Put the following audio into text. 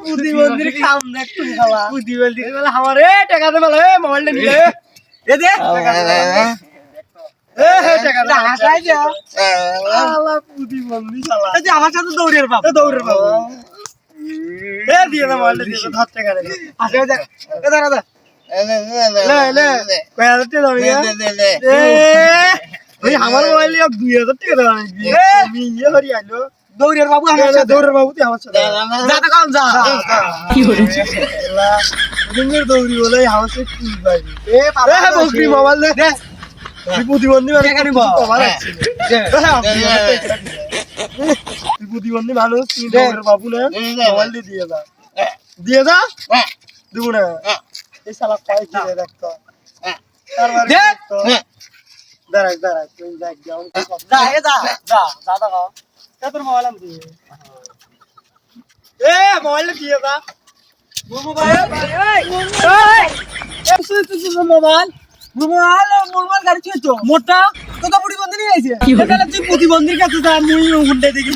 প্রতিবন্ধীর কাম দেখ তুই শালা প্রতিবন্ধীর বলে আমারে টাকা দে বলে মোবাইলটা নিয়ে এ দে টাকা দে হাসাই যা শালা প্রতিবন্ধী শালা এই যে আমার সাথে দৌড়ের বাপ এ দিয়ে না মোবাইলটা দিয়ে ধর টাকা দে হাসাই যা এ দাঁড়া দে লে কয়তে দাও এ ওই আমার মোবাইলে 2000 টাকা দাও আমি ইয়ে হরি আইলো দৌড়ের বাবু আমার সাথে দৌড়ের বাবু তুই আমার সাথে যা তো কাম যা কি হচ্ছে দিনের দৌড়ি বলে হাউসে কি ভাই এ বাবা বকরি মোবাইল দে তুই প্রতিবন্ধী মানে কেন কমার আছে তুই প্রতিবন্ধী মানুষ তুই দৌড়ের বাবু না মোবাইল দিয়ে যা দেব না এই শালা পাই কি দেখতো দে দাঁড়া তুই দেখ যাও যা দাও তোর মোবাইল আমি দিয়ে এ মোবাইল দিয়ে যা মোবাইল গাড়ি ছিল মোটা কত প্রতিবন্ধী নিয়ে আইছে তাহলে তুই প্রতিবন্ধীর কাছে যা মুই হুন্ডা দেখি